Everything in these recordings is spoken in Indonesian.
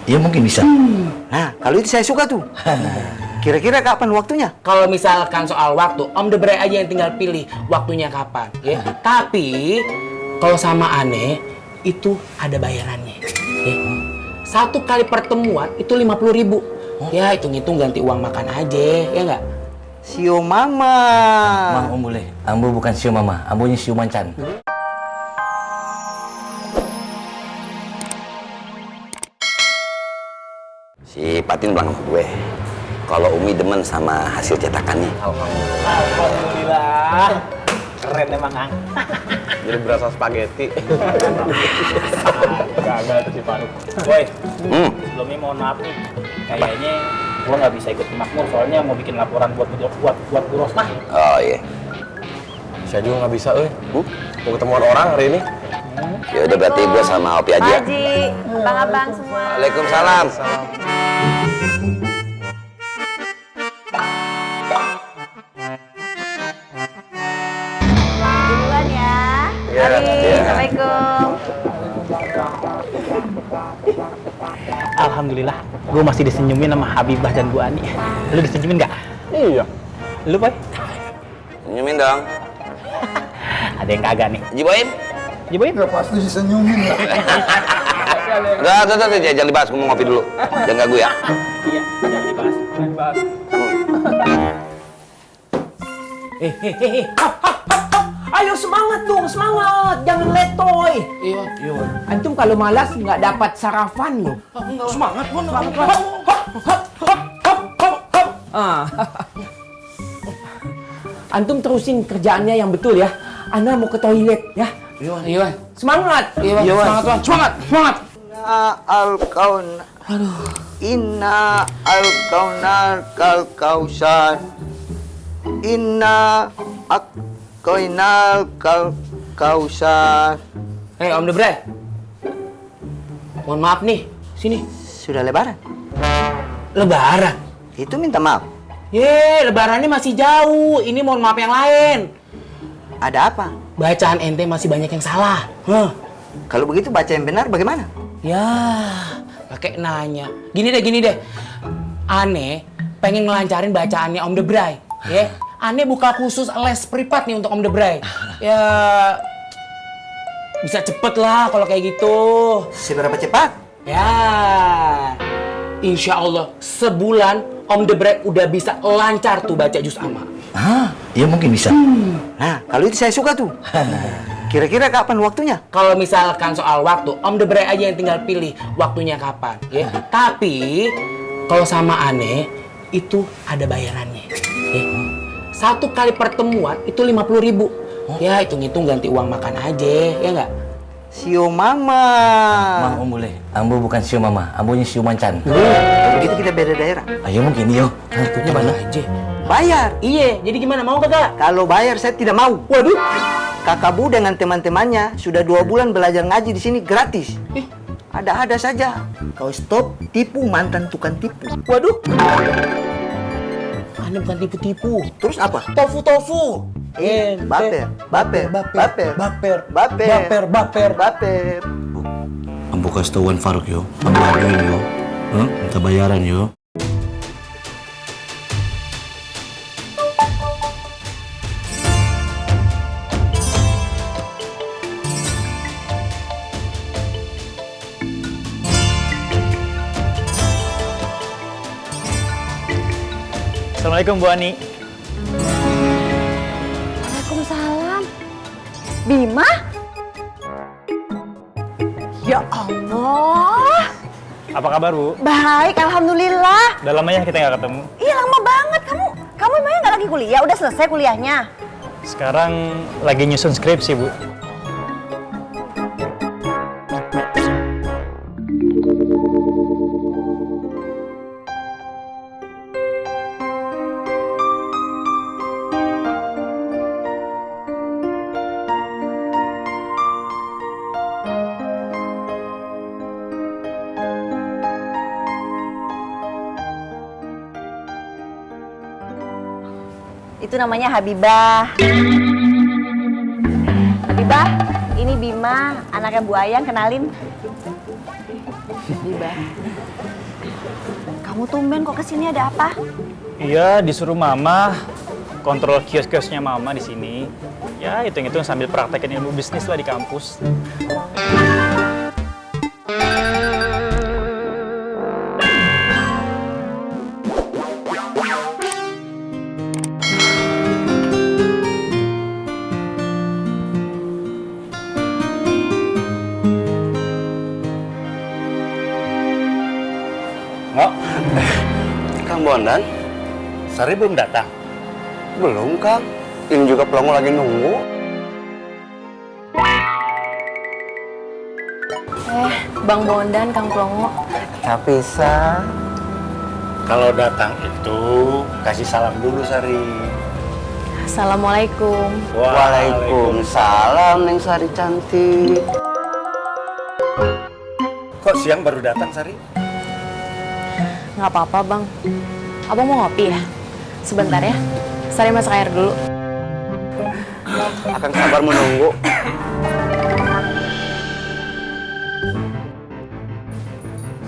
Iya mungkin bisa. Nah, kalau itu saya suka tuh. Kira-kira kapan waktunya? Kalau misalkan soal waktu, Om The Bray aja yang tinggal pilih waktunya kapan, ya. Tapi kalau sama Ane itu ada bayarannya. Ya. Satu kali pertemuan itu 50.000. Ya, hitung-hitung ganti uang makan aja, ya nggak? Sio mama. Mang Om boleh. Ambo bukan siu mama, ambonya siu mancan. Si Patin bilang ke gue, kalau Umi demen sama hasil cetakannya. Alhamdulillah. Keren emang, Ang. Jadi berasa spaghetti. Gagal tuh si Faruk. Boy, sebelumnya mohon maaf nih. Kayaknya gua nggak bisa ikut makmur soalnya mau bikin laporan buat Bu Rosmah. Oh iya. Saya juga nggak bisa, mau ketemuan orang hari ini. Ya udah berarti gue sama Opi aja. Haji, abang-abang semua. Waalaikumsalam. Duluan ya. Ya, Mari, ya. Assalamualaikum. Alhamdulillah, gua masih disenyumin sama Habibah dan Bu Ani. Lu disenyumin nggak? Iya. Lu, Boy? Senyumin dong. Ada yang kagak nih. Ji Boim. Ya, Boy? Udah, jangan dibahas, gue mau ngopi dulu. Jangan ganggu ya. Iya, jangan dibahas. Jangan dibahas. Hap, hap, hap, hap. Ayo semangat dong, semangat. Jangan letoy. Iya. Antum kalau malas nggak dapat sarapan loh. Semangat, Bun. Hop, hop, hop, hop, hop, hop, hop. Antum terusin kerjaannya yang betul ya. Ana mau ke toilet ya. Iya. Semangat. Iya, semangat, Bang. Semangat, semangat. Inna al-kaunar kal-kausar. Inna al-kainal kal-kausar. Hei, Om The Bray. Mohon maaf nih. Sini. Sudah lebaran? Lebaran. Itu minta maaf. Lebarannya masih jauh. Ini mohon maaf yang lain. Ada apa? Bacaan ente masih banyak yang salah. Kalau begitu baca yang benar bagaimana? Ya, pakai nanya. Gini deh. Ane pengen ngelancarin bacaannya Om The Bray. Ya, Ane buka khusus les privat nih untuk Om The Bray. Ya, bisa cepet lah kalau kayak gitu. Seberapa cepat? Ya, insya Allah sebulan Om The Bray udah bisa lancar tuh baca juz amma. Iya mungkin bisa. Nah, kalau itu saya suka tuh. Kira-kira kapan waktunya? Kalau misalkan soal waktu, Om The Bray aja yang tinggal pilih waktunya kapan. Ya. Tapi kalau sama Ane itu ada bayarannya. Ya. Satu kali pertemuan itu 50.000. Ya, hitung-hitung ganti uang makan aja, ya nggak? Sio mama. Mang Om boleh. Ambo bukan siu mama, ambonya siu mancan. Kalau begitu kita beda daerah. Ayo mungkin iyo. Tentunya mana aja. Bayar. Iya, jadi gimana? Mau kagak? Kalau bayar saya tidak mau. Waduh. Kakak Bu dengan teman-temannya sudah 2 bulan belajar ngaji di sini gratis. Ada-ada saja. Kau stop tipu mantan tukang tipu. Waduh. Ane bukan tipu-tipu. Terus apa? Tofu. Baper. Ambo kasih tauan Faruk yo. Ambo aduin yo. Minta bayaran yo. Assalamualaikum, Bu Ani. Waalaikumsalam. Bima? Ya Allah. Apa kabar, Bu? Baik, alhamdulillah. Udah lama ya kita nggak ketemu. Iya, lama banget. Kamu emangnya nggak lagi kuliah? Udah selesai kuliahnya? Sekarang lagi nyusun skripsi, Bu. Itu namanya Habibah. Habibah, ini Bima, anaknya Bu Ayang, kenalin. Ibah. Kamu tumben kok kesini, ada apa? Iya, disuruh Mama kontrol kios-kiosnya Mama di sini. Ya, hitung-hitung sambil praktekin ilmu bisnis lah di kampus. Nggak, Kang Bondan? Sari belum datang. Belum, Kang. Ini juga pelongo lagi nunggu. Bang Bondan, Kang Plongo. Tapi, Sa, Kalau datang itu kasih salam dulu, Sari. Assalamualaikum. Waalaikumsalam, Neng Sari cantik. Kok siang baru datang, Sari? Nggak apa-apa, Bang. Abang mau ngopi ya? Sebentar ya. Sari masak air dulu. Akan sabar menunggu.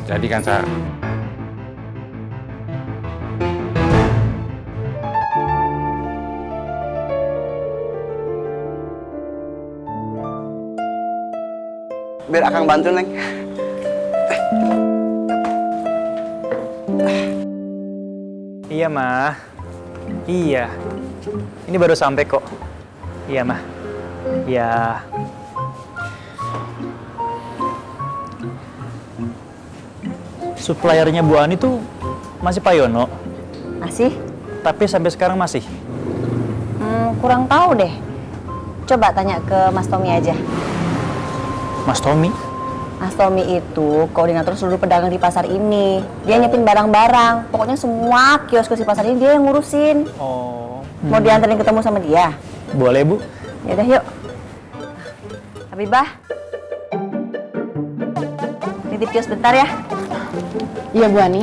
Jadi kan, Sar. Biar Akang bantu, Neng. Iya, Mah. Iya. Ini baru sampai kok. Iya, Mah. Ya. Suppliernya Bu Ani tuh masih Pak Yono, Masih? tapi sampai sekarang masih. Kurang tahu deh. Coba tanya ke Mas Tommy aja. Mas Tommy? Mas Tommy itu koordinator seluruh pedagang di pasar ini. Dia nyiapin barang-barang. Pokoknya semua kios-kios di pasar ini dia yang ngurusin. Oh. Mau dianterin ketemu sama dia? Boleh, Bu. Yaudah yuk. Habibah. Nitip kios bentar ya. Iya, Bu Ani.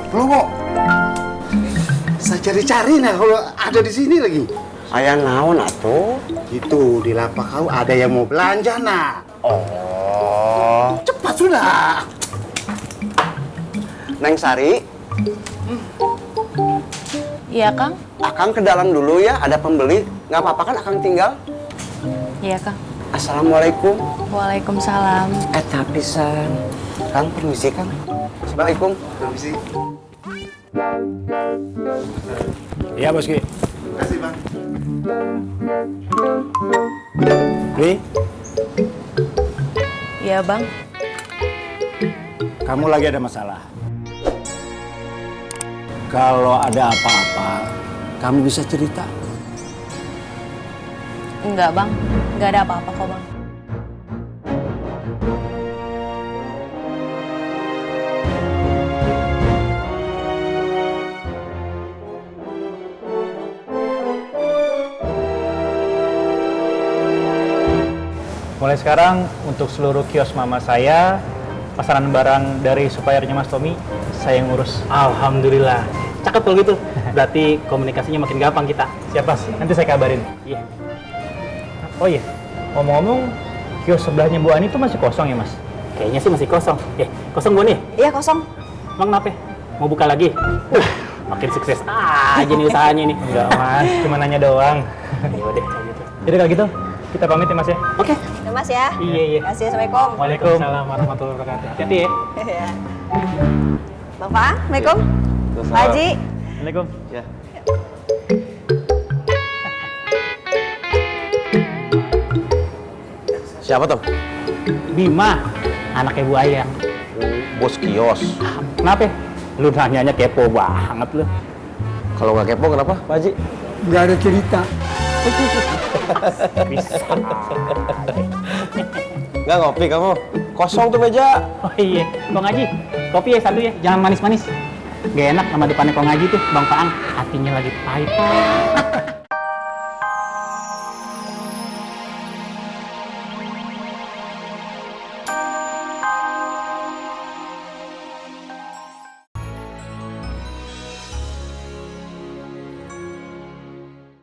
Pelongo, saya cari-cari nah kalau ada di sini lagi. Ayah naon atuh? Itu di lapak kau ada yang mau belanja nah. Oh. Cepat sudah. Neng Sari, Iya, Kang. Akang ke dalam dulu ya, ada pembeli. Nggak apa-apa kan Akang tinggal? Iya, Kang. Assalamualaikum. Waalaikumsalam. Tapi San, Kang permisi Kang. Assalamualaikum. Permisi. Iya, Bos Ki. Terima kasih, Bang. Wi, Iya, Bang. kamu lagi ada masalah. Kalau ada apa-apa, kamu bisa cerita. Enggak, Bang. Enggak ada apa-apa kok, Bang. Mulai sekarang untuk seluruh kios mama saya, pasaran barang dari suppliernya Mas Tommy, saya yang ngurus. Alhamdulillah. Cakep kalau gitu. Berarti komunikasinya makin gampang kita. Siap, Mas. Nanti saya kabarin. Iya. Oh iya, ngomong-ngomong, kios sebelahnya Bu Ani itu masih kosong ya, Mas? Kayaknya sih masih kosong. Kosong gue nih. Iya kosong. Emang kenapa? Mau buka lagi? Makin sukses aja nih usahanya nih. Enggak, Mas. Cuma nanya doang. Yaudah, kalau gitu. Jadi kalau gitu, kita pamit ya, Mas ya. Oke. Ya Mas ya. Iya, iya. Terima kasih. Assalamualaikum. Waalaikumsalam warahmatullahi wabarakatuh. Hati-hati ya. Ya. Bapak, Assalamualaikum. Pak Haji. Assalamualaikum. Ya. Siapa tuh? Bima, anak Ibu Ayang. Bos kios. Kenapa? Lu nanyanya kepo banget lu. Kalau nggak kepo kenapa, Pak Haji? Nggak ada cerita. Bisa. Nggak ngopi kamu? Kosong tuh meja. Oh iya, Kong Haji, kopi ya satu ya, jangan manis-manis. Gak enak nama depannya Kong Haji tuh, Bang Paang, hatinya lagi pahit.